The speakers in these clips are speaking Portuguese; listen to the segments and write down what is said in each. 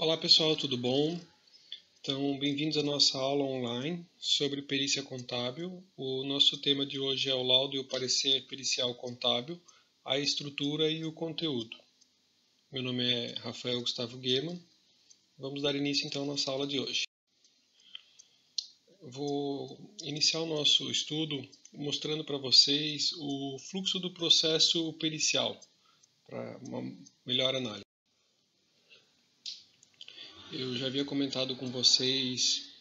Olá pessoal, tudo bom? Então, bem-vindos à nossa aula online sobre perícia contábil. O nosso tema de hoje é o laudo e o parecer pericial contábil, a estrutura e o conteúdo. Meu nome é Rafael Gustavo Gueman. Vamos dar início então à nossa aula de hoje. Vou iniciar o nosso estudo mostrando para vocês o fluxo do processo pericial, para uma melhor análise. Eu já havia comentado com vocês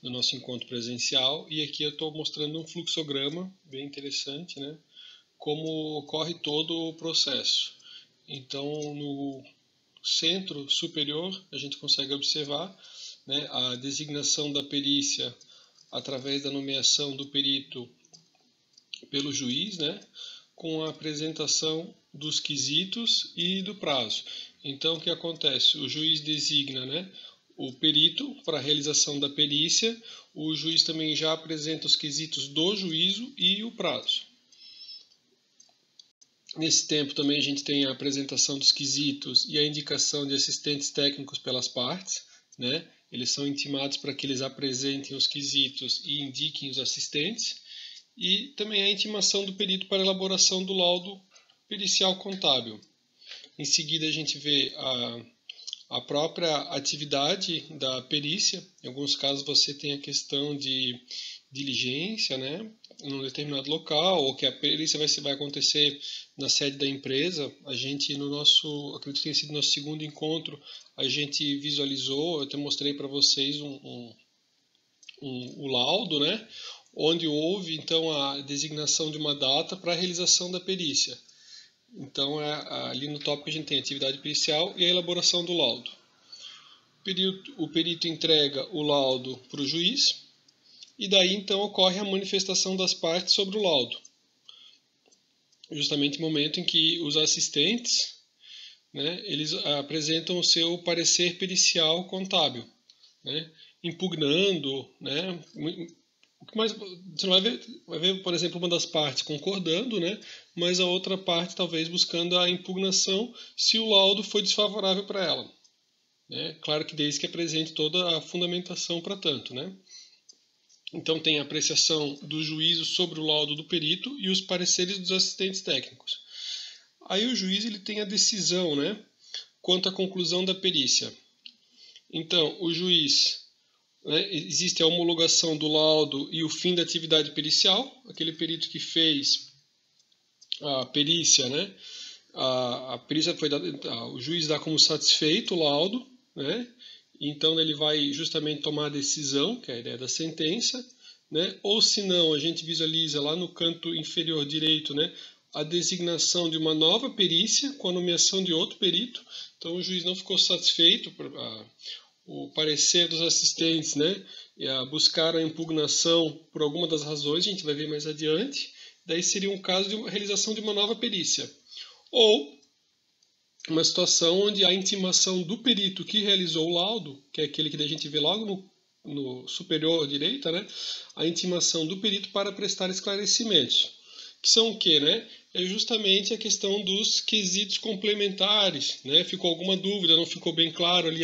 no nosso encontro presencial e aqui eu estou mostrando um fluxograma bem interessante, né? Como ocorre todo o processo. Então, no centro superior, a gente consegue observar, né, a designação da perícia através da nomeação do perito pelo juiz, né, com a apresentação dos quesitos e do prazo. Então, o que acontece? O juiz designa, né, o perito para a realização da perícia, o juiz também já apresenta os quesitos do juízo e o prazo. Nesse tempo também a gente tem a apresentação dos quesitos e a indicação de assistentes técnicos pelas partes, né? Eles são intimados para que eles apresentem os quesitos e indiquem os assistentes. E também a intimação do perito para a elaboração do laudo pericial contábil. Em seguida a gente vê a própria atividade da perícia. Em alguns casos você tem a questão de diligência, né, num determinado local, ou que a perícia vai acontecer na sede da empresa. A gente, acredito que tenha sido nosso segundo encontro, a gente visualizou, eu até mostrei para vocês o laudo, né, onde houve então a designação de uma data para a realização da perícia. Então, ali no tópico a gente tem a atividade pericial e a elaboração do laudo. O perito entrega o laudo para o juiz e daí então ocorre a manifestação das partes sobre o laudo. Justamente no momento em que os assistentes, né, eles apresentam o seu parecer pericial contábil, né, impugnando, né, o que mais você não vai ver, por exemplo, uma das partes concordando, né, mas a outra parte talvez buscando a impugnação se o laudo foi desfavorável para ela, né? Claro que desde que apresente toda a fundamentação para tanto, né? Então tem a apreciação do juízo sobre o laudo do perito e os pareceres dos assistentes técnicos. Aí o juiz ele tem a decisão, né, quanto à conclusão da perícia. Então o juiz, né, existe a homologação do laudo e o fim da atividade pericial. Aquele perito que fez a perícia, né, a perícia foi dada, o juiz dá como satisfeito o laudo, né, então ele vai justamente tomar a decisão, que é a ideia da sentença, né, ou se não, a gente visualiza lá no canto inferior direito, né, a designação de uma nova perícia com a nomeação de outro perito. Então o juiz não ficou satisfeito, o parecer dos assistentes, né, buscaram a impugnação por alguma das razões, a gente vai ver mais adiante. Daí seria um caso de realização de uma nova perícia. Ou uma situação onde a intimação do perito que realizou o laudo, que é aquele que a gente vê logo no superior direita, né, a intimação do perito para prestar esclarecimentos. Que são o quê, né? É justamente a questão dos quesitos complementares, né? Ficou alguma dúvida, não ficou bem claro ali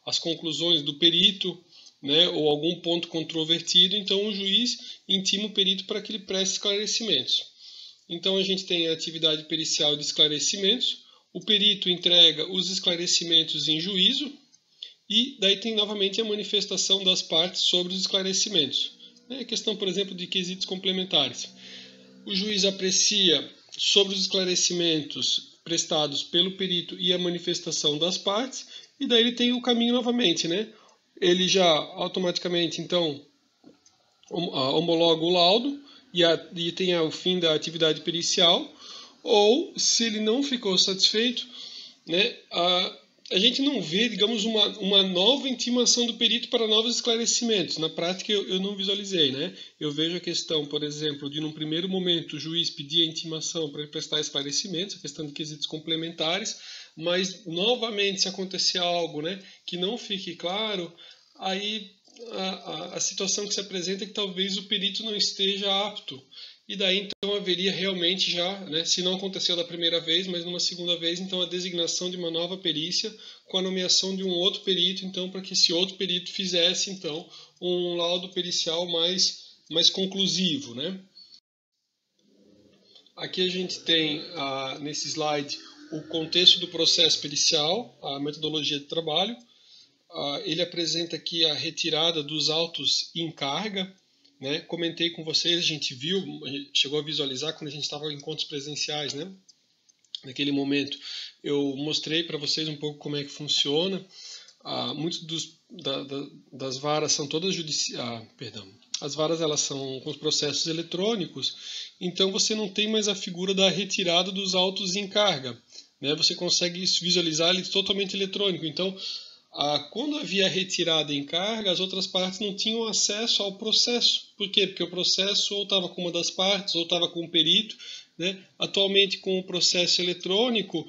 as conclusões do perito, né, ou algum ponto controvertido, então o juiz intima o perito para que ele preste esclarecimentos. Então a gente tem a atividade pericial de esclarecimentos, o perito entrega os esclarecimentos em juízo e daí tem novamente a manifestação das partes sobre os esclarecimentos. É questão, por exemplo, de quesitos complementares. O juiz aprecia sobre os esclarecimentos prestados pelo perito e a manifestação das partes, e daí ele tem o caminho novamente, né? Ele já automaticamente, então, homologa o laudo e tem o fim da atividade pericial, ou, se ele não ficou satisfeito, né, a gente não vê, digamos, uma nova intimação do perito para novos esclarecimentos. Na prática, eu não visualizei, né? Eu vejo a questão, por exemplo, de num primeiro momento o juiz pedir a intimação para prestar esclarecimentos, a questão de quesitos complementares, mas novamente se acontecer algo, né, que não fique claro, aí a situação que se apresenta é que talvez o perito não esteja apto. E daí então haveria realmente já, né, se não aconteceu da primeira vez, mas numa segunda vez, então a designação de uma nova perícia com a nomeação de um outro perito, então para que esse outro perito fizesse então um laudo pericial mais conclusivo, né? Aqui a gente tem nesse slide o contexto do processo pericial, a metodologia de trabalho. Ele apresenta aqui a retirada dos autos em carga, né? Comentei com vocês, a gente viu, chegou a visualizar quando a gente estava em encontros presenciais, né? Naquele momento eu mostrei para vocês um pouco como é que funciona. Muitos das varas são todas as varas elas são com os processos eletrônicos, então você não tem mais a figura da retirada dos autos em carga, né? Você consegue visualizar ele totalmente eletrônico. Então, quando havia retirada em carga, as outras partes não tinham acesso ao processo. Por quê? Porque o processo ou estava com uma das partes ou estava com o perito, né? Atualmente, com o processo eletrônico,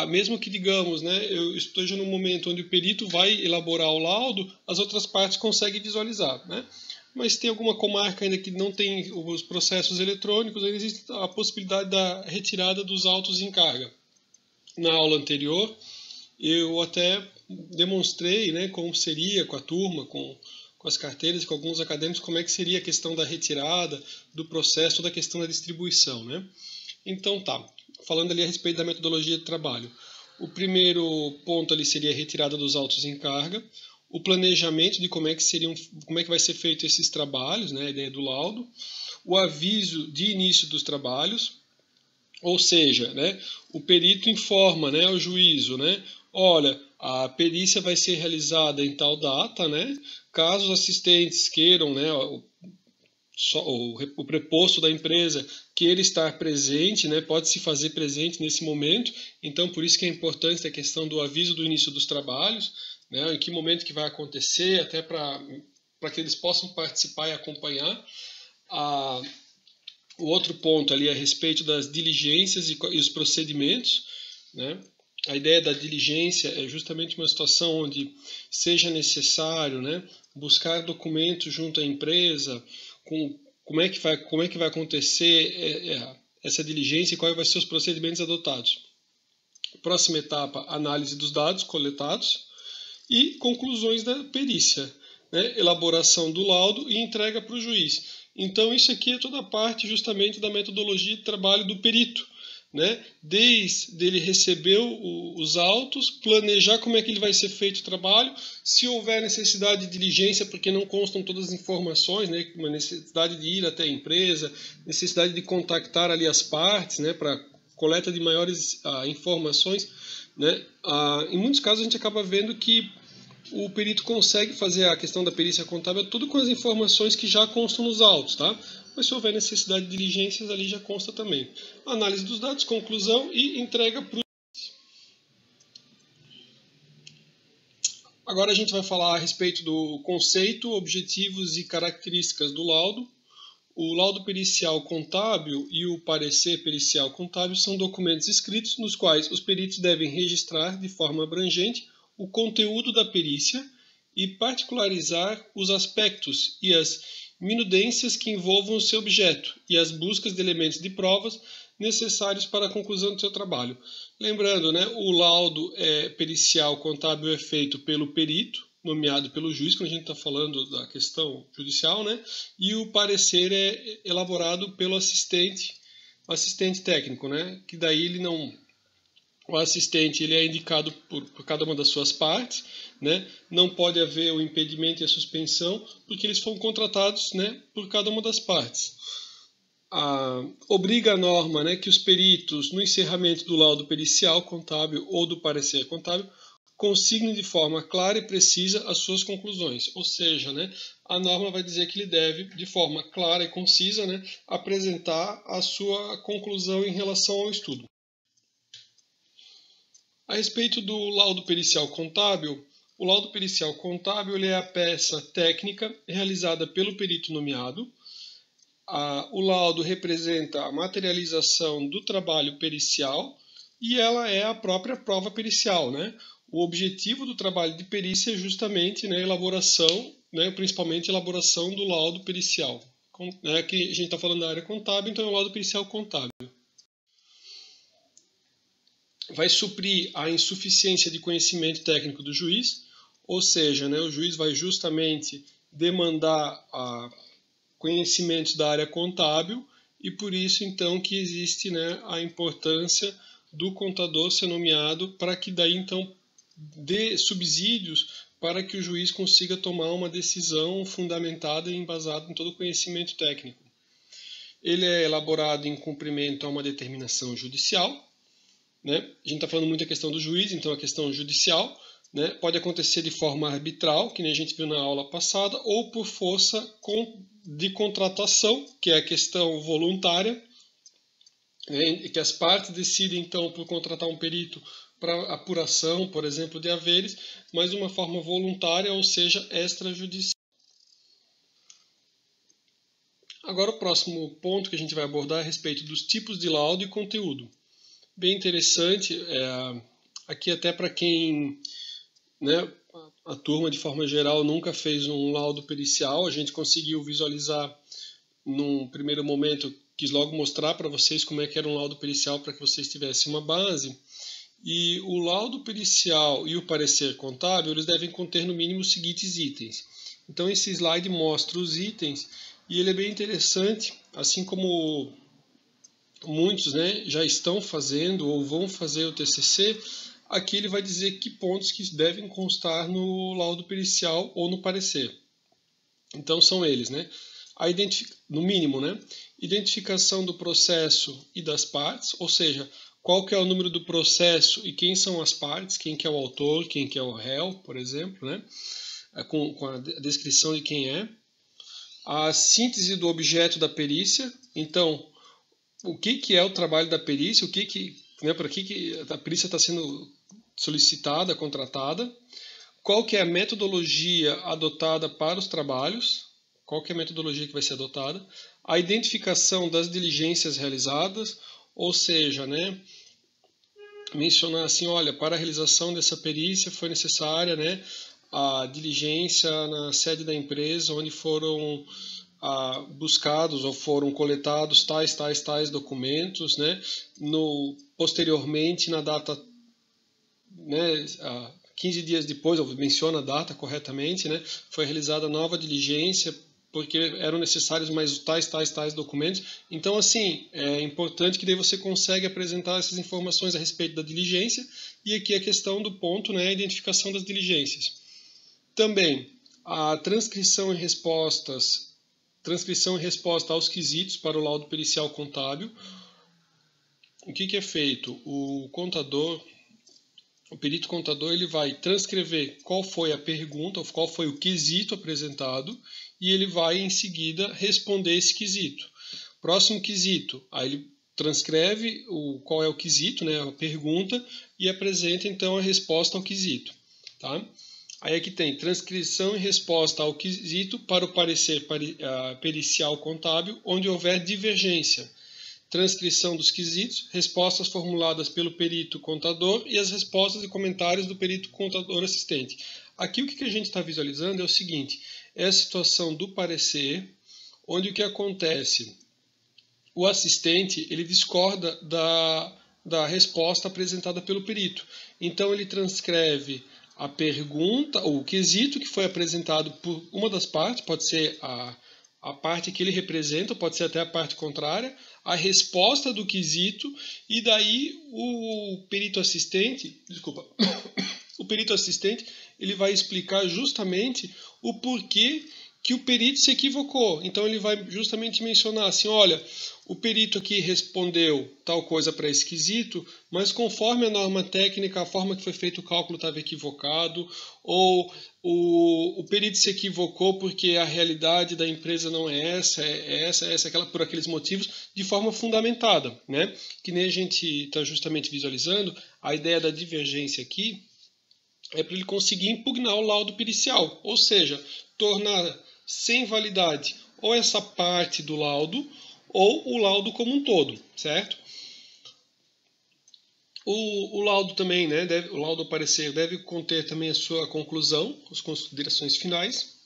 mesmo que, digamos, né, eu esteja num momento onde o perito vai elaborar o laudo, as outras partes conseguem visualizar, né? Mas tem alguma comarca ainda que não tem os processos eletrônicos, ainda existe a possibilidade da retirada dos autos em carga. Na aula anterior, eu até demonstrei, né, como seria com a turma, com as carteiras e com alguns acadêmicos, como é que seria a questão da retirada, do processo, toda a questão da distribuição, né? Então tá, falando ali a respeito da metodologia de trabalho. O primeiro ponto ali seria a retirada dos autos em carga, o planejamento de como é que vai ser feito esses trabalhos, né, a ideia do laudo, o aviso de início dos trabalhos, ou seja, né, o perito informa, né, ao juízo, né, olha, a perícia vai ser realizada em tal data, né, caso os assistentes queiram, né, o preposto da empresa queira estar presente, né, pode se fazer presente nesse momento, então por isso que é importante a questão do aviso do início dos trabalhos, né, em que momento que vai acontecer, até para que eles possam participar e acompanhar. O outro ponto ali é a respeito das diligências e os procedimentos, né? A ideia da diligência é justamente uma situação onde seja necessário, né, buscar documentos junto à empresa, como é que vai acontecer essa diligência e quais vão ser os procedimentos adotados. Próxima etapa, análise dos dados coletados e conclusões da perícia, né, elaboração do laudo e entrega para o juiz. Então isso aqui é toda a parte justamente da metodologia de trabalho do perito, né? Desde ele receber os autos, planejar como é que ele vai ser feito o trabalho, se houver necessidade de diligência, porque não constam todas as informações, né? Uma necessidade de ir até a empresa, necessidade de contactar ali as partes, né? Para coleta de maiores informações, né? Em muitos casos a gente acaba vendo que o perito consegue fazer a questão da perícia contábil tudo com as informações que já constam nos autos, tá? Mas se houver necessidade de diligências, ali já consta também. Análise dos dados, conclusão e entrega para o... Agora a gente vai falar a respeito do conceito, objetivos e características do laudo. O laudo pericial contábil e o parecer pericial contábil são documentos escritos nos quais os peritos devem registrar de forma abrangente o conteúdo da perícia e particularizar os aspectos e as minudências que envolvam o seu objeto e as buscas de elementos de provas necessários para a conclusão do seu trabalho. Lembrando, né, o laudo pericial contábil é feito pelo perito, nomeado pelo juiz, quando a gente está falando da questão judicial, né, e o parecer é elaborado pelo assistente técnico, né, que daí ele não... O assistente ele é indicado por cada uma das suas partes, né? Não pode haver o impedimento e a suspensão, porque eles foram contratados, né, por cada uma das partes. Obriga a norma, né, que os peritos, no encerramento do laudo pericial contábil ou do parecer contábil, consignem de forma clara e precisa as suas conclusões. Ou seja, né, a norma vai dizer que ele deve, de forma clara e concisa, né, apresentar a sua conclusão em relação ao estudo. A respeito do laudo pericial contábil, o laudo pericial contábil ele é a peça técnica realizada pelo perito nomeado. O laudo representa a materialização do trabalho pericial e ela é a própria prova pericial, né? O objetivo do trabalho de perícia é justamente, né, a elaboração né, principalmente a elaboração do laudo pericial. Aqui a gente está falando da área contábil, então é o laudo pericial contábil. Vai suprir a insuficiência de conhecimento técnico do juiz, ou seja, né, o juiz vai justamente demandar conhecimentos da área contábil, e por isso então que existe, né, a importância do contador ser nomeado, para que daí então dê subsídios para que o juiz consiga tomar uma decisão fundamentada e embasada em todo o conhecimento técnico. Ele é elaborado em cumprimento a uma determinação judicial, né? A gente está falando muito da questão do juiz, então a questão judicial, né, pode acontecer de forma arbitral, que nem a gente viu na aula passada, ou por força de contratação, que é a questão voluntária, né, que as partes decidem então por contratar um perito para apuração, por exemplo, de haveres, mas de uma forma voluntária, ou seja, extrajudicial. Agora o próximo ponto que a gente vai abordar é a respeito dos tipos de laudo e conteúdo. Bem interessante, aqui até para quem, né, a turma de forma geral nunca fez um laudo pericial, a gente conseguiu visualizar num primeiro momento, quis logo mostrar para vocês como é que era um laudo pericial para que vocês tivessem uma base. E o laudo pericial e o parecer contábil, eles devem conter no mínimo os seguintes itens. Então esse slide mostra os itens e ele é bem interessante, assim como muitos, né, já estão fazendo ou vão fazer o TCC, aqui ele vai dizer que pontos que devem constar no laudo pericial ou no parecer. Então são eles, né? No mínimo, né? Identificação do processo e das partes, ou seja, qual que é o número do processo e quem são as partes, quem que é o autor, quem que é o réu, por exemplo, né? Com a descrição de quem é. A síntese do objeto da perícia, então, o que é o trabalho da perícia, né, para que a perícia está sendo solicitada, contratada, qual que é a metodologia adotada para os trabalhos, qual que é a metodologia que vai ser adotada, a identificação das diligências realizadas, ou seja, né, mencionar assim, olha, para a realização dessa perícia foi necessária, né, a diligência na sede da empresa, onde foram buscados ou foram coletados tais documentos, né, posteriormente, na data, né, 15 dias depois, menciona a data corretamente, né, foi realizada nova diligência, porque eram necessários mais tais documentos. Então, assim, é importante que daí você consegue apresentar essas informações a respeito da diligência, e aqui a questão do ponto, né, a identificação das diligências. Também, a transcrição e resposta aos quesitos para o laudo pericial contábil. O que é feito? O perito contador, ele vai transcrever qual foi a pergunta, qual foi o quesito apresentado, e ele vai em seguida responder esse quesito. Próximo quesito, aí ele transcreve qual é o quesito, né, a pergunta, e apresenta então a resposta ao quesito. Tá? Aí aqui tem transcrição e resposta ao quesito para o parecer pericial contábil, onde houver divergência. Transcrição dos quesitos, respostas formuladas pelo perito contador e as respostas e comentários do perito contador assistente. Aqui o que a gente está visualizando é o seguinte, é a situação do parecer, onde o que acontece? O assistente, ele discorda da resposta apresentada pelo perito. Então ele transcreve a pergunta, ou o quesito que foi apresentado por uma das partes, pode ser a parte que ele representa, pode ser até a parte contrária, a resposta do quesito, e daí o perito assistente, o perito assistente, ele vai explicar justamente o porquê que o perito se equivocou. Então ele vai justamente mencionar assim, olha, o perito aqui respondeu tal coisa para esse quesito, mas conforme a norma técnica, a forma que foi feito o cálculo estava equivocado, ou o perito se equivocou porque a realidade da empresa não é essa, aquela, por aqueles motivos, de forma fundamentada, né? Que nem a gente está justamente visualizando, a ideia da divergência aqui é para ele conseguir impugnar o laudo pericial, ou seja, tornar sem validade ou essa parte do laudo ou o laudo como um todo, certo? O laudo também, né, o laudo parecer deve conter também a sua conclusão, as considerações finais,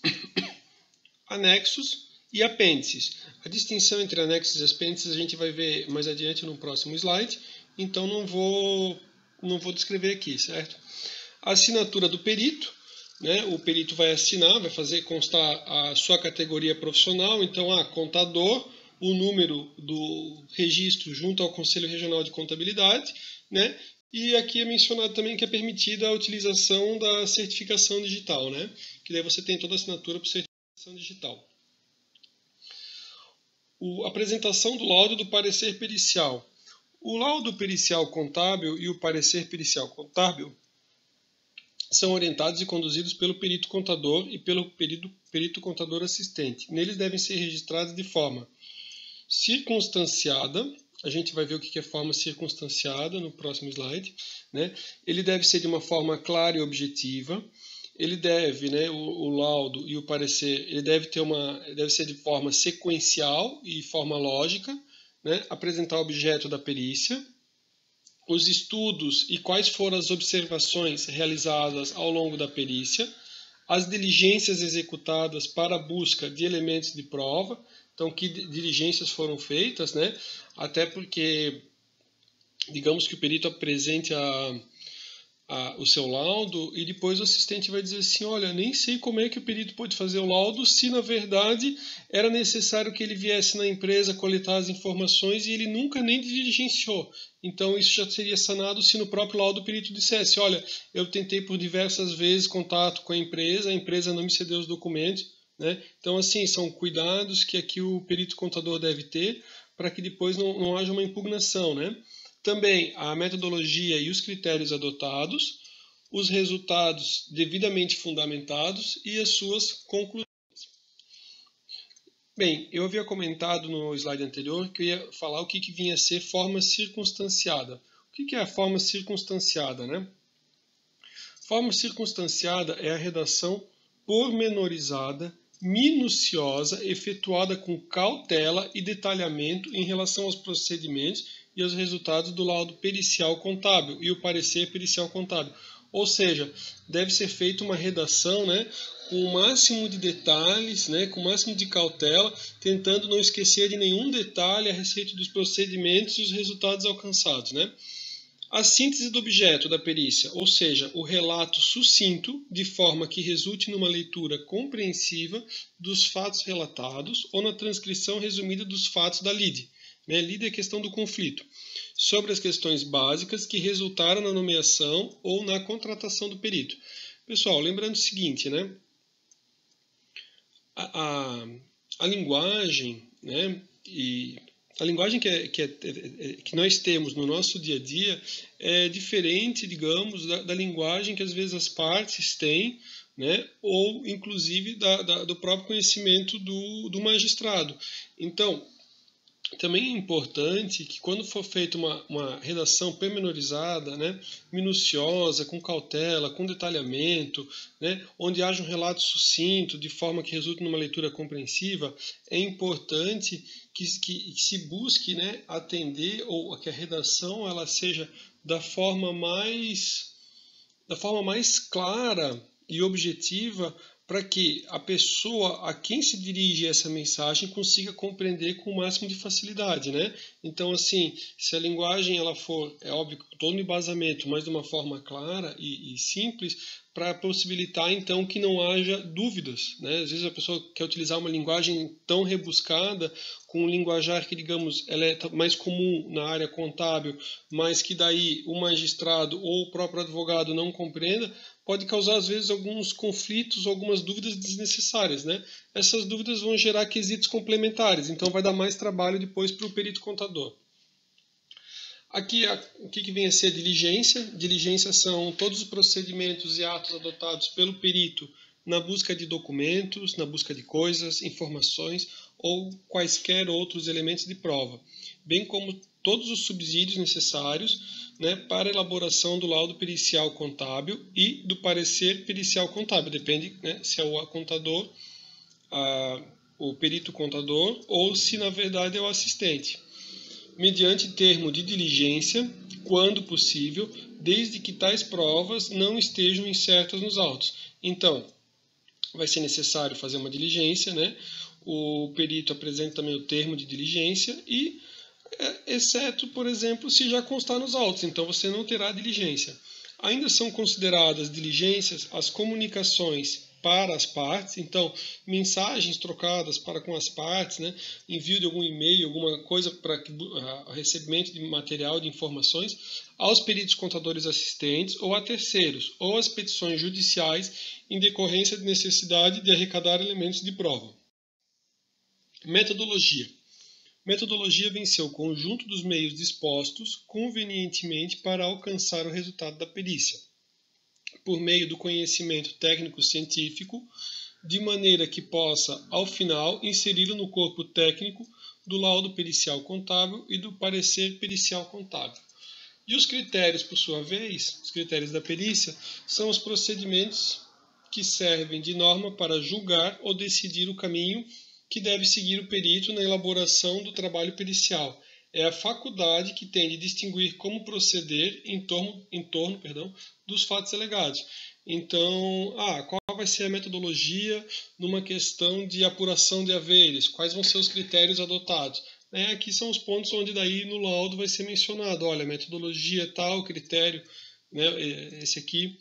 anexos e apêndices. A distinção entre anexos e apêndices a gente vai ver mais adiante no próximo slide, então não vou descrever aqui, certo? A assinatura do perito, né? O perito vai assinar, vai fazer constar a sua categoria profissional, então, contador, o número do registro junto ao Conselho Regional de Contabilidade, né? E aqui é mencionado também que é permitida a utilização da certificação digital, né? Que daí você tem toda a assinatura por certificação digital. A apresentação do laudo e do parecer pericial. O laudo pericial contábil e o parecer pericial contábil são orientados e conduzidos pelo perito contador e pelo perito contador assistente. Neles devem ser registrados de forma circunstanciada. A gente vai ver o que é forma circunstanciada no próximo slide, né? Ele deve ser de uma forma clara e objetiva. Ele deve, né, o laudo e o parecer, ele deve ser de forma sequencial e forma lógica, né? Apresentar o objeto da perícia, os estudos e quais foram as observações realizadas ao longo da perícia, as diligências executadas para a busca de elementos de prova. Então, que diligências foram feitas, né? Até porque, digamos que o perito apresente o seu laudo e depois o assistente vai dizer assim, olha, nem sei como é que o perito pôde fazer o laudo se, na verdade, era necessário que ele viesse na empresa coletar as informações e ele nunca nem diligenciou. Então, isso já seria sanado se no próprio laudo o perito dissesse, olha, eu tentei por diversas vezes contato com a empresa não me cedeu os documentos, né? Então, assim, são cuidados que aqui o perito contador deve ter para que depois não haja uma impugnação, né? Também a metodologia e os critérios adotados, os resultados devidamente fundamentados e as suas conclusões. Bem, eu havia comentado no slide anterior que eu ia falar o que vinha a ser forma circunstanciada. O que é a forma circunstanciada, né? Forma circunstanciada é a redação pormenorizada, minuciosa, efetuada com cautela e detalhamento em relação aos procedimentos e os resultados do laudo pericial contábil e o parecer pericial contábil. Ou seja, deve ser feita uma redação, né, com o máximo de detalhes, né, com o máximo de cautela, tentando não esquecer de nenhum detalhe a respeito dos procedimentos e os resultados alcançados, né? A síntese do objeto da perícia, ou seja, o relato sucinto, de forma que resulte numa leitura compreensiva dos fatos relatados ou na transcrição resumida dos fatos da lide. Lide é a questão do conflito, sobre as questões básicas que resultaram na nomeação ou na contratação do perito. Pessoal, lembrando o seguinte, né? A linguagem, né? A linguagem que nós temos no nosso dia a dia é diferente, digamos, da linguagem que às vezes as partes têm, né? Ou inclusive do próprio conhecimento do magistrado. Então, também é importante que quando for feita uma redação pormenorizada, né, minuciosa, com cautela, com detalhamento, né, onde haja um relato sucinto, de forma que resulte numa leitura compreensiva, é importante que se busque, né, atender, ou que a redação ela seja da forma mais clara e objetiva, para que a pessoa a quem se dirige essa mensagem consiga compreender com o máximo de facilidade, né? Então, assim, se a linguagem ela for, é óbvio, com todo o embasamento, mas de uma forma clara e simples, para possibilitar, então, que não haja dúvidas, né? Às vezes a pessoa quer utilizar uma linguagem tão rebuscada, com um linguajar que, digamos, ela é mais comum na área contábil, mas que daí o magistrado ou o próprio advogado não compreenda, pode causar, às vezes, alguns conflitos, algumas dúvidas desnecessárias, né? Essas dúvidas vão gerar quesitos complementares, então vai dar mais trabalho depois para o perito contador. Aqui, o que vem a ser a diligência? Diligência são todos os procedimentos e atos adotados pelo perito na busca de documentos, na busca de coisas, informações ou quaisquer outros elementos de prova, bem como todos os subsídios necessários, né, para a elaboração do laudo pericial contábil e do parecer pericial contábil. Depende, né, se é o contador, o perito contador, ou se na verdade é o assistente. Mediante termo de diligência, quando possível, desde que tais provas não estejam incertas nos autos. Então, vai ser necessário fazer uma diligência, né? O perito apresenta também o termo de diligência e, exceto, por exemplo, se já constar nos autos, então você não terá diligência. Ainda são consideradas diligências as comunicações para as partes, então mensagens trocadas para com as partes, né, envio de algum e-mail, alguma coisa para recebimento de material, de informações, aos peritos contadores assistentes ou a terceiros, ou as petições judiciais em decorrência de necessidade de arrecadar elementos de prova. Metodologia. Metodologia vem ser o conjunto dos meios dispostos convenientemente para alcançar o resultado da perícia, por meio do conhecimento técnico-científico, de maneira que possa, ao final, inseri-lo no corpo técnico do laudo pericial contábil e do parecer pericial contábil. E os critérios, por sua vez, os critérios da perícia, são os procedimentos que servem de norma para julgar ou decidir o caminho que deve seguir o perito na elaboração do trabalho pericial. É a faculdade que tem de distinguir como proceder em torno dos fatos alegados. Então, qual vai ser a metodologia numa questão de apuração de haveres? Quais vão ser os critérios adotados? Aqui são os pontos onde daí no laudo vai ser mencionado, olha, metodologia tal, critério, né, esse aqui.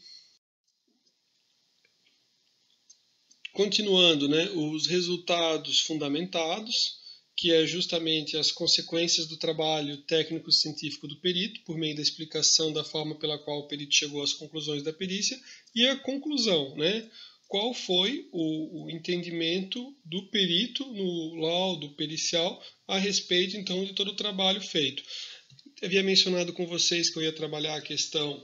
Continuando, né, os resultados fundamentados, que é justamente as consequências do trabalho técnico-científico do perito, por meio da explicação da forma pela qual o perito chegou às conclusões da perícia, e a conclusão, né, qual foi o entendimento do perito no laudo pericial a respeito, então, de todo o trabalho feito. Eu havia mencionado com vocês que eu ia trabalhar a questão,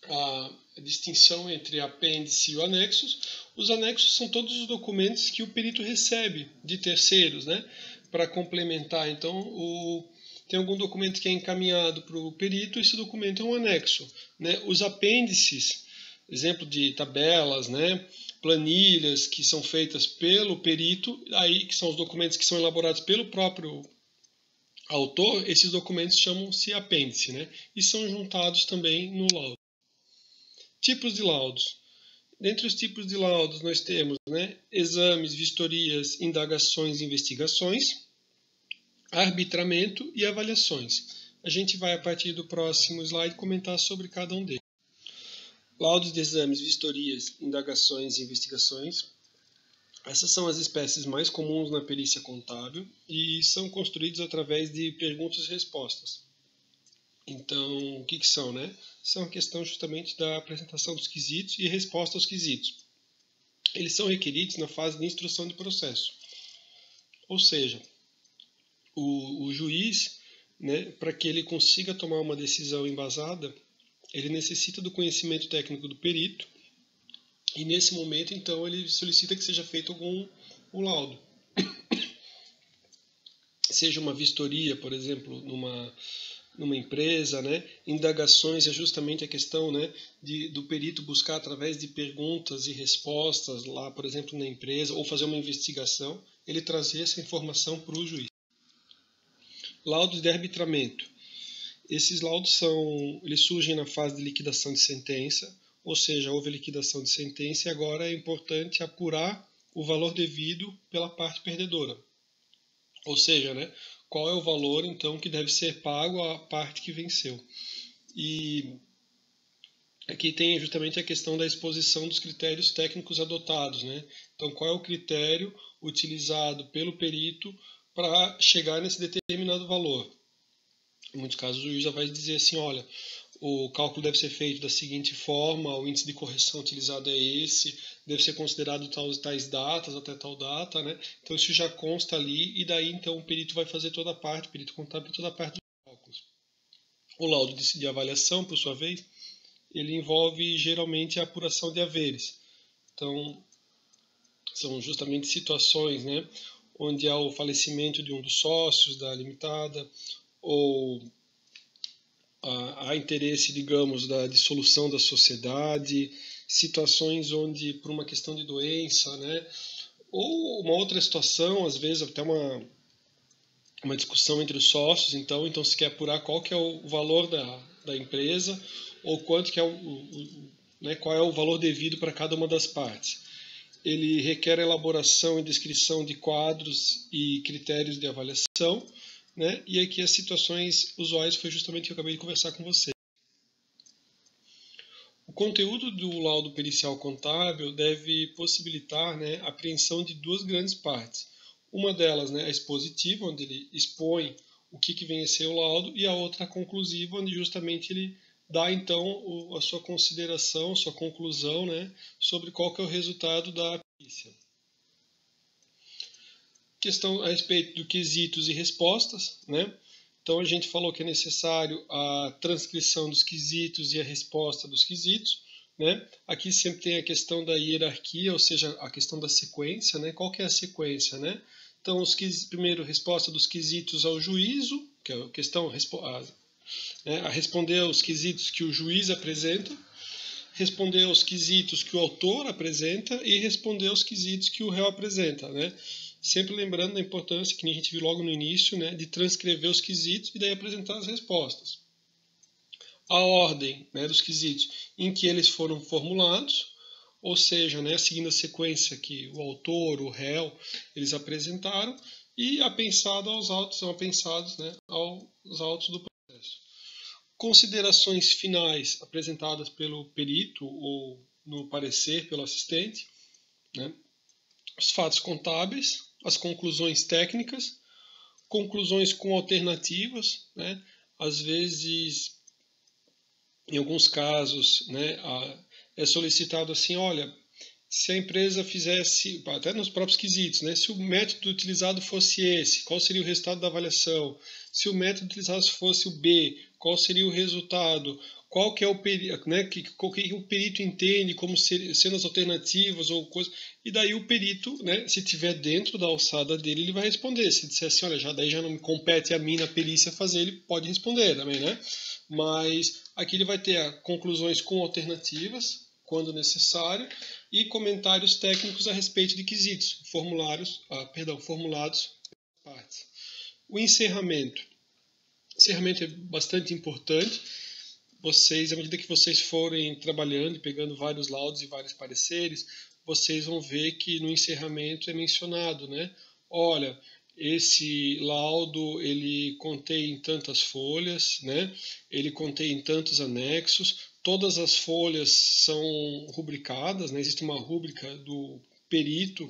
a distinção entre apêndice e o anexos. Os anexos são todos os documentos que o perito recebe de terceiros, né, para complementar. Então, tem algum documento que é encaminhado para o perito, esse documento é um anexo, né? Os apêndices, exemplo de tabelas, né, planilhas que são feitas pelo perito, aí que são os documentos que são elaborados pelo próprio autor, esses documentos chamam-se apêndice, né, e são juntados também no laudo. Tipos de laudos. Dentre os tipos de laudos nós temos, né, exames, vistorias, indagações e investigações, arbitramento e avaliações. A gente vai, a partir do próximo slide, comentar sobre cada um deles. Laudos de exames, vistorias, indagações e investigações. Essas são as espécies mais comuns na perícia contábil e são construídos através de perguntas e respostas. Então, o que são, né? São a questão justamente da apresentação dos quesitos e resposta aos quesitos. Eles são requeridos na fase de instrução de processo. Ou seja, o juiz, né, para que ele consiga tomar uma decisão embasada, ele necessita do conhecimento técnico do perito e, nesse momento, então, ele solicita que seja feito um laudo. Seja uma vistoria, por exemplo, numa empresa, né? Indagações é justamente a questão, né, do perito buscar através de perguntas e respostas lá, por exemplo, na empresa, ou fazer uma investigação, ele trazer essa informação para o juiz. Laudos de arbitramento. Esses laudos eles surgem na fase de liquidação de sentença, ou seja, houve liquidação de sentença e agora é importante apurar o valor devido pela parte perdedora. Ou seja, né, qual é o valor, então, que deve ser pago à parte que venceu. E aqui tem justamente a questão da exposição dos critérios técnicos adotados, né? Então, qual é o critério utilizado pelo perito para chegar nesse determinado valor? Em muitos casos, o juiz já vai dizer assim, olha, o cálculo deve ser feito da seguinte forma, o índice de correção utilizado é esse, deve ser considerado tais datas até tal data, né? Então isso já consta ali e daí então o perito vai fazer toda a parte, o perito contábil toda a parte dos cálculos. O laudo de avaliação, por sua vez, ele envolve geralmente a apuração de haveres. Então são justamente situações, né, onde há o falecimento de um dos sócios da limitada ou há interesse, digamos, da dissolução da sociedade, situações onde, por uma questão de doença, né, ou uma outra situação, às vezes até uma discussão entre os sócios, então se quer apurar qual que é o valor da empresa ou quanto que é né, qual é o valor devido para cada uma das partes. ele requer elaboração e descrição de quadros e critérios de avaliação, né? E aqui as situações usuais foi justamente o que eu acabei de conversar com você. O conteúdo do laudo pericial contábil deve possibilitar, né, a apreensão de duas grandes partes. Uma delas, né, a expositiva, onde ele expõe o que vem a ser o laudo, e a outra a conclusiva, onde justamente ele dá então a sua consideração, sua conclusão, né, sobre qual que é o resultado da perícia. Questão a respeito do quesitos e respostas, né? Então a gente falou que é necessário a transcrição dos quesitos e a resposta dos quesitos, né? Aqui sempre tem a questão da hierarquia, ou seja, a questão da sequência, né? Qual que é a sequência, né? Então primeiro resposta dos quesitos ao juízo, que é a questão a responder aos quesitos que o juiz apresenta, responder aos quesitos que o autor apresenta e responder aos quesitos que o réu apresenta, né? Sempre lembrando da importância, que a gente viu logo no início, né, de transcrever os quesitos e daí apresentar as respostas. A ordem, né, dos quesitos em que eles foram formulados, ou seja, né, seguindo a sequência que o autor, o réu, eles apresentaram, e apensado aos autos, são apensados, né, aos autos do processo. Considerações finais apresentadas pelo perito ou no parecer pelo assistente, né, os fatos contábeis, as conclusões técnicas, conclusões com alternativas, né? Às vezes, em alguns casos, né, é solicitado assim, olha, se a empresa fizesse, até nos próprios quesitos, né, se o método utilizado fosse esse, qual seria o resultado da avaliação? Se o método utilizado fosse o B, qual seria o resultado? Qual que é o perito, né, que o perito entende como sendo as alternativas ou coisa, e daí o perito, né, se tiver dentro da alçada dele, ele vai responder. Se disser assim, olha, daí já não me compete a mim na perícia fazer, ele pode responder também, né? Mas aqui ele vai ter conclusões com alternativas, quando necessário, e comentários técnicos a respeito de quesitos, formulados partes. O encerramento. O encerramento é bastante importante. Vocês, à medida que vocês forem trabalhando e pegando vários laudos e vários pareceres, vocês vão ver que no encerramento é mencionado, né? Olha, esse laudo ele contém tantas folhas, né? Ele contém tantos anexos, todas as folhas são rubricadas, né? Existe uma rúbrica do perito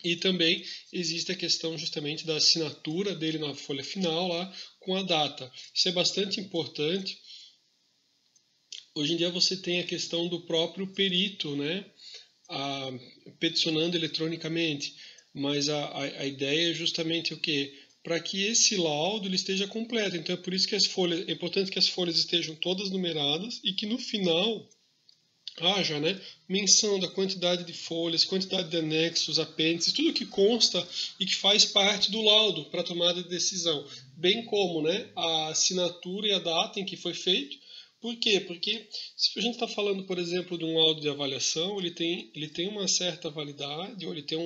e também existe a questão justamente da assinatura dele na folha final lá com a data. Isso é bastante importante. Hoje em dia você tem a questão do próprio perito, né, peticionando eletronicamente, mas a ideia é justamente o quê? Para que esse laudo ele esteja completo. Então é por isso que é importante que as folhas estejam todas numeradas e que no final haja, né, menção da quantidade de folhas, quantidade de anexos, apêndices, tudo que consta e que faz parte do laudo para tomada de decisão, bem como, né, a assinatura e a data em que foi feito. Por quê? Porque se a gente está falando, por exemplo, de um laudo de avaliação, ele tem uma certa validade, ou ele tem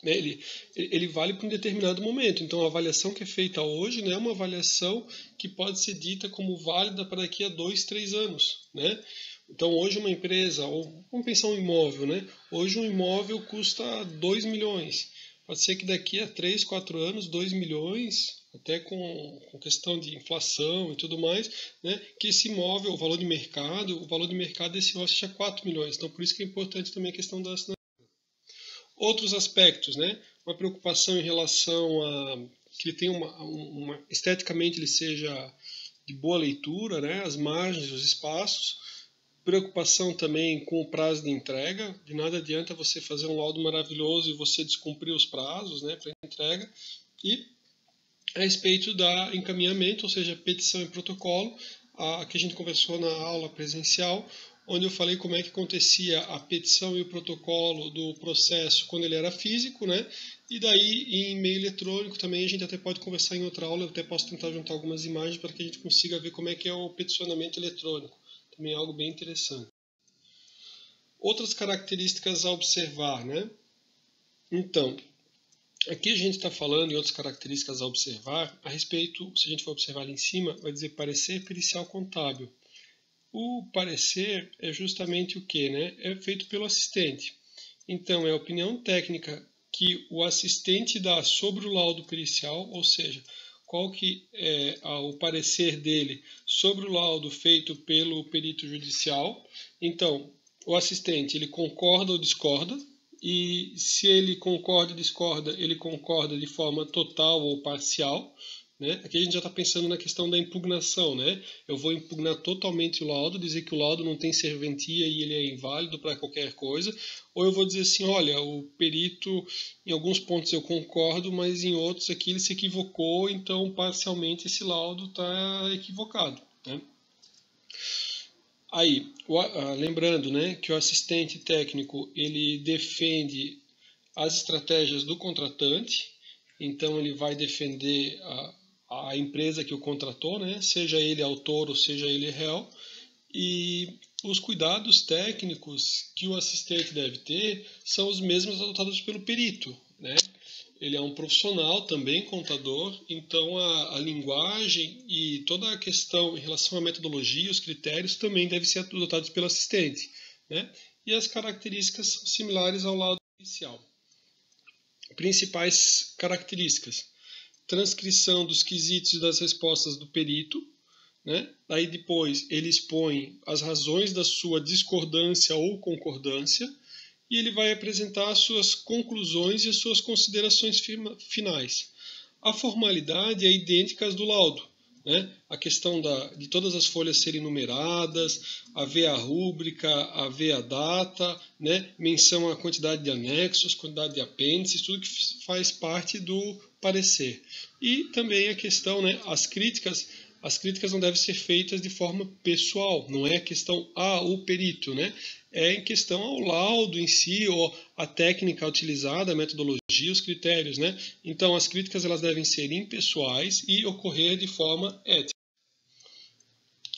né, ele vale para um determinado momento. Então, a avaliação que é feita hoje, né, é uma avaliação que pode ser dita como válida para daqui a 2, 3 anos, né? Então, hoje uma empresa, ou vamos pensar um imóvel, né? Hoje um imóvel custa 2 milhões. Pode ser que daqui a 3, 4 anos, 2 milhões, até com questão de inflação e tudo mais, né? Que esse imóvel, o valor de mercado desse imóvel seja 4 milhões. Então, por isso que é importante também a questão da assinatura. Outros aspectos, né? Uma preocupação em relação a que ele tenha esteticamente ele seja de boa leitura, né? As margens, os espaços. Preocupação também com o prazo de entrega. De nada adianta você fazer um laudo maravilhoso e você descumprir os prazos, né, para entrega. E a respeito da encaminhamento, ou seja, petição e protocolo, que a gente conversou na aula presencial, onde eu falei como é que acontecia a petição e o protocolo do processo quando ele era físico, né? E daí em e-mail eletrônico também a gente até pode conversar em outra aula, eu até posso tentar juntar algumas imagens para que a gente consiga ver como é que é o peticionamento eletrônico. Também é algo bem interessante. Outras características a observar, né? Então, aqui a gente está falando em outras características a observar a respeito, se a gente for observar ali em cima, vai dizer parecer pericial contábil. o parecer é justamente o que, né? É feito pelo assistente. Então, é a opinião técnica que o assistente dá sobre o laudo pericial, ou seja, qual que é o parecer dele sobre o laudo feito pelo perito judicial. Então, o assistente, ele concorda ou discorda, e se ele concorda e discorda, ele concorda de forma total ou parcial, né? Aqui a gente já está pensando na questão da impugnação, né? Eu vou impugnar totalmente o laudo, dizer que o laudo não tem serventia e ele é inválido para qualquer coisa, ou eu vou dizer assim, olha, o perito, em alguns pontos eu concordo, mas em outros aqui ele se equivocou, então parcialmente esse laudo está equivocado, né? Aí, lembrando, né, que o assistente técnico ele defende as estratégias do contratante, então ele vai defender a empresa que o contratou, né, seja ele autor ou seja ele réu, e os cuidados técnicos que o assistente deve ter são os mesmos adotados pelo perito, né? Ele é um profissional também, contador, então a linguagem e toda a questão em relação à metodologia, os critérios, também devem ser adotados pelo assistente, né? E as características são similares ao laudo inicial. Principais características: transcrição dos quesitos e das respostas do perito, né? Aí depois ele expõe as razões da sua discordância ou concordância, e ele vai apresentar as suas conclusões e as suas considerações finais. A formalidade é idêntica às do laudo, né? A questão de todas as folhas serem numeradas, haver a rúbrica, haver a data, né? Menção à quantidade de anexos, quantidade de apêndices, tudo que faz parte do parecer. E também a questão, né? As críticas não devem ser feitas de forma pessoal, não é questão o perito, né? É em questão ao laudo em si, ou a técnica utilizada, a metodologia, os critérios, né? Então, as críticas elas devem ser impessoais e ocorrer de forma ética.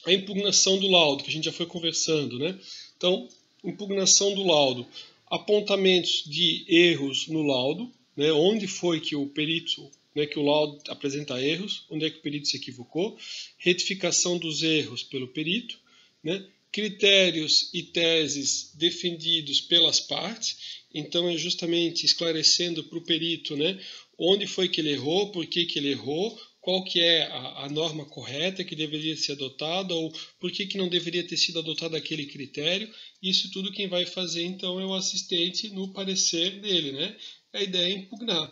A impugnação do laudo, que a gente já foi conversando, né? Então, impugnação do laudo, apontamentos de erros no laudo, né? Onde foi que o perito, né, que o laudo apresenta erros, onde é que o perito se equivocou, retificação dos erros pelo perito, né? Critérios e teses defendidos pelas partes, então é justamente esclarecendo para o perito, né, onde foi que ele errou, por que ele errou, qual que é a norma correta que deveria ser adotada, ou por que não deveria ter sido adotado aquele critério. Isso tudo quem vai fazer então é o assistente no parecer dele, né? A ideia é impugnar.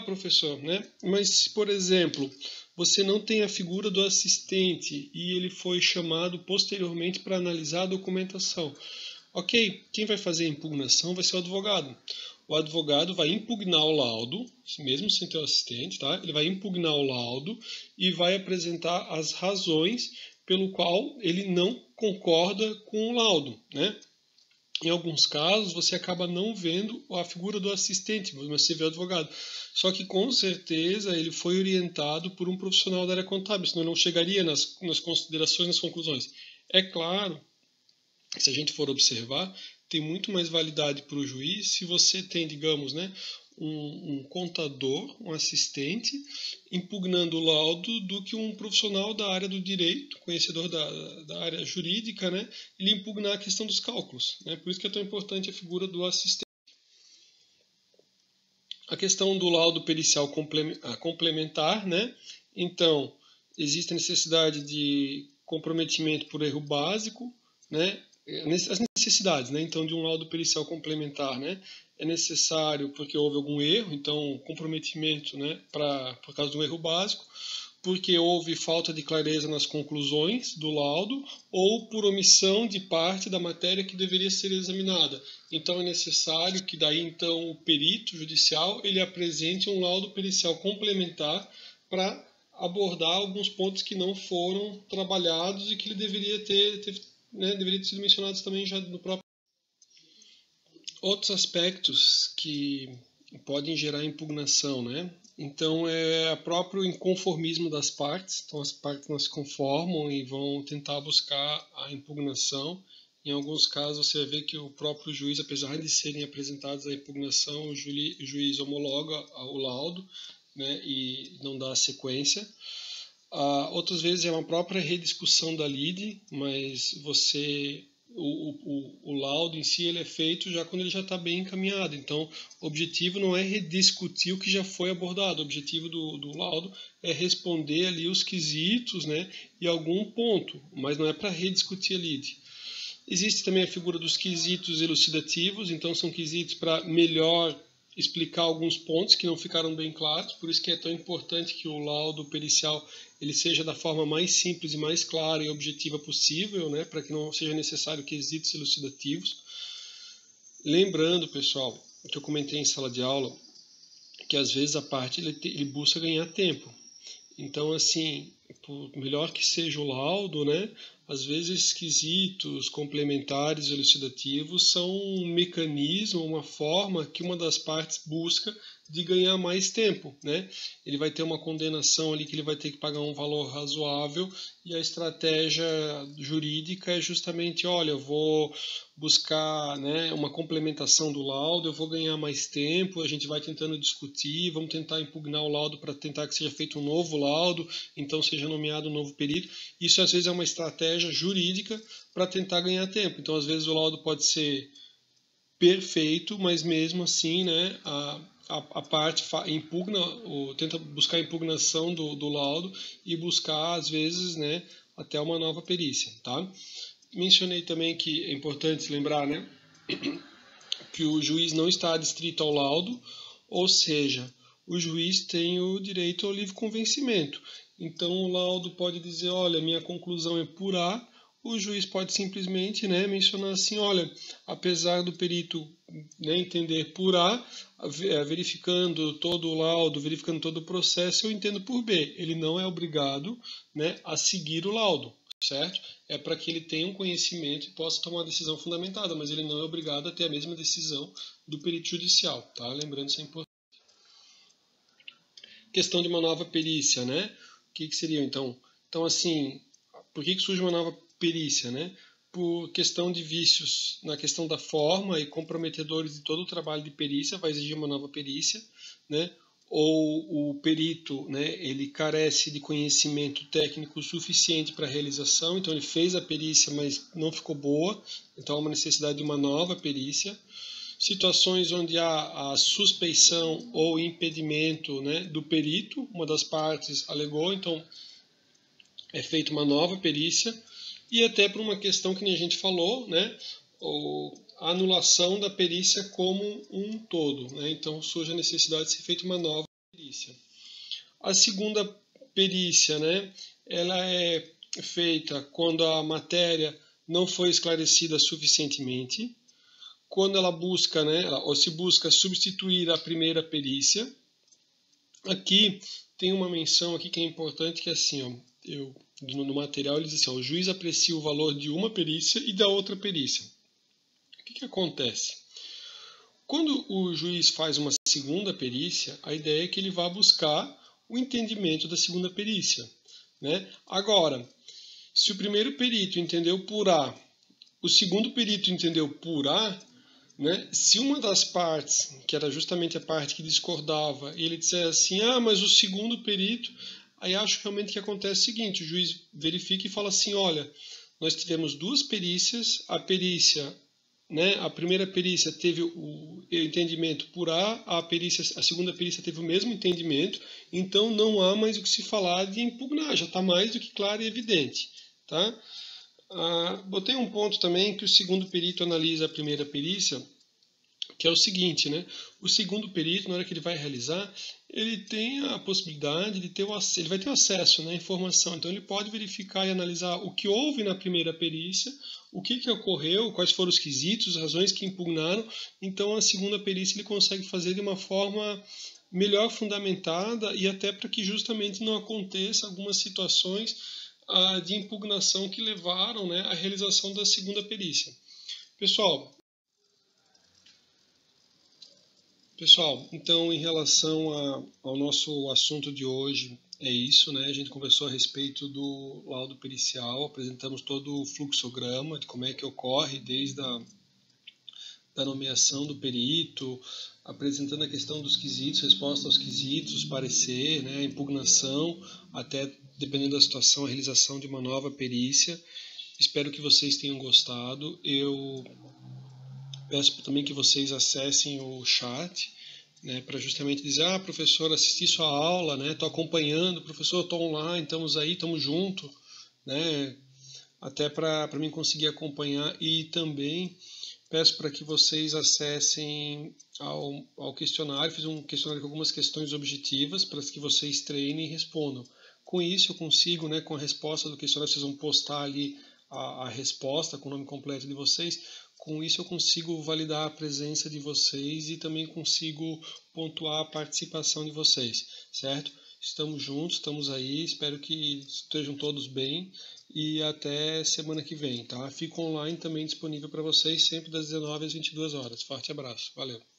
Professor, né? Mas, por exemplo, você não tem a figura do assistente e ele foi chamado posteriormente para analisar a documentação. Ok, quem vai fazer a impugnação vai ser o advogado. O advogado vai impugnar o laudo, mesmo sem ter o assistente, tá? Ele vai impugnar o laudo e vai apresentar as razões pelo qual ele não concorda com o laudo, né? Em alguns casos, você acaba não vendo a figura do assistente, mas você vê o advogado. Só que, com certeza, ele foi orientado por um profissional da área contábil, senão não chegaria nas considerações, nas conclusões. É claro, se a gente for observar, tem muito mais validade para o juiz se você tem, digamos, né, um contador, um assistente, impugnando o laudo do que um profissional da área do direito, conhecedor da área jurídica, né, ele impugnar a questão dos cálculos, né, por isso que é tão importante a figura do assistente. A questão do laudo pericial complementar, né, então, existe a necessidade de comprometimento por erro básico, né, as necessidades, né, então, de um laudo pericial complementar, né, é necessário porque houve algum erro, então comprometimento, né, por causa de um erro básico, porque houve falta de clareza nas conclusões do laudo ou por omissão de parte da matéria que deveria ser examinada. Então é necessário que daí então o perito judicial ele apresente um laudo pericial complementar para abordar alguns pontos que não foram trabalhados e que ele deveria deveria ter sido mencionados também já no próprio. Outros aspectos que podem gerar impugnação, né? Então, é o próprio inconformismo das partes. Então, as partes não se conformam e vão tentar buscar a impugnação. Em alguns casos, você vê que o próprio juiz, apesar de serem apresentados a impugnação, o juiz homologa o laudo, né, e não dá sequência. Outras vezes é uma própria rediscussão da lide, mas o laudo em si ele é feito já quando ele já está bem encaminhado. Então, o objetivo não é rediscutir o que já foi abordado. O objetivo do laudo é responder ali os quesitos, né, e algum ponto, mas não é para rediscutir a lide. Existe também a figura dos quesitos elucidativos, então são quesitos para melhor explicar alguns pontos que não ficaram bem claros, por isso que é tão importante que o laudo pericial ele seja da forma mais simples e mais clara e objetiva possível, né, para que não seja necessário quesitos elucidativos. Lembrando, pessoal, que eu comentei em sala de aula, que às vezes a parte ele busca ganhar tempo. Então, assim, por melhor que seja o laudo, né, às vezes quesitos complementares elucidativos são um mecanismo, uma forma que uma das partes busca de ganhar mais tempo, né? Ele vai ter uma condenação ali que ele vai ter que pagar um valor razoável e a estratégia jurídica é justamente, olha, eu vou buscar, né, uma complementação do laudo, eu vou ganhar mais tempo, a gente vai tentando discutir, vamos tentar impugnar o laudo para tentar que seja feito um novo laudo, então seja nomeado um novo perito. Isso às vezes é uma estratégia jurídica para tentar ganhar tempo. Então às vezes o laudo pode ser perfeito, mas mesmo assim, né, a parte impugna, ou tenta buscar a impugnação do laudo e buscar, às vezes, né, até uma nova perícia, tá? Mencionei também que é importante lembrar, né, que o juiz não está adstrito ao laudo, ou seja, o juiz tem o direito ao livre convencimento. Então o laudo pode dizer, olha, minha conclusão é por A, o juiz pode simplesmente, né, mencionar assim, olha, apesar do perito, né, entender por A, verificando todo o laudo, verificando todo o processo, eu entendo por B. Ele não é obrigado, né, a seguir o laudo, certo? É para que ele tenha um conhecimento e possa tomar uma decisão fundamentada, mas ele não é obrigado a ter a mesma decisão do perito judicial, tá? Lembrando isso é importante. Questão de uma nova perícia, né? O que seria então? Então, assim, por que surge uma nova perícia, né? Por questão de vícios na questão da forma e comprometedores de todo o trabalho de perícia, vai exigir uma nova perícia, né? Ou o perito, né, ele carece de conhecimento técnico suficiente para a realização, então ele fez a perícia, mas não ficou boa, então há uma necessidade de uma nova perícia. Situações onde há a suspeição ou impedimento, né, do perito, uma das partes alegou, então é feita uma nova perícia, e até por uma questão que nem a gente falou, né, a anulação da perícia como um todo, né, então surge a necessidade de ser feita uma nova perícia. A segunda perícia, né, ela é feita quando a matéria não foi esclarecida suficientemente, quando ela busca, né, ou se busca substituir a primeira perícia. Aqui tem uma menção aqui que é importante, que é assim, ó, no material ele diz assim, ó, o juiz aprecia o valor de uma perícia e da outra perícia. O que acontece? Quando o juiz faz uma segunda perícia, a ideia é que ele vá buscar o entendimento da segunda perícia, né? Agora, se o primeiro perito entendeu por A, o segundo perito entendeu por A, né? Se uma das partes, que era justamente a parte que discordava, ele disser assim, mas o segundo perito, aí acho realmente que acontece o seguinte, o juiz verifica e fala assim, olha, nós tivemos duas perícias, a perícia, né, a primeira perícia teve o entendimento por a segunda perícia teve o mesmo entendimento, então não há mais o que se falar de impugnar, já está mais do que claro e evidente, tá? Botei um ponto também que o segundo perito analisa a primeira perícia, que é o seguinte, né? O segundo perito, na hora que ele vai realizar, ele tem a possibilidade de ter ele vai ter acesso, né, à informação. Então ele pode verificar e analisar o que houve na primeira perícia, o que ocorreu, quais foram os quesitos, as razões que impugnaram. Então a segunda perícia ele consegue fazer de uma forma melhor fundamentada e até para que justamente não aconteça algumas situações de impugnação que levaram, né, à realização da segunda perícia. Pessoal, então em relação ao nosso assunto de hoje, é isso, né? A gente conversou a respeito do laudo pericial, apresentamos todo o fluxograma de como é que ocorre desde da nomeação do perito, apresentando a questão dos quesitos, resposta aos quesitos, parecer, né, impugnação, até dependendo da situação, a realização de uma nova perícia. Espero que vocês tenham gostado. Eu peço também que vocês acessem o chat, né, para justamente dizer, professor, assisti sua aula, né, estou acompanhando, professor, estou online, estamos aí, estamos juntos, né, até para mim conseguir acompanhar. E também peço para que vocês acessem ao questionário. Fiz um questionário com algumas questões objetivas para que vocês treinem e respondam. Com isso eu consigo, né, com a resposta do questionário, vocês vão postar ali a resposta com o nome completo de vocês. Com isso eu consigo validar a presença de vocês e também consigo pontuar a participação de vocês, certo? Estamos juntos, estamos aí, espero que estejam todos bem e até semana que vem, tá? Fico online também disponível para vocês, sempre das 19 às 22 horas. Forte abraço, valeu!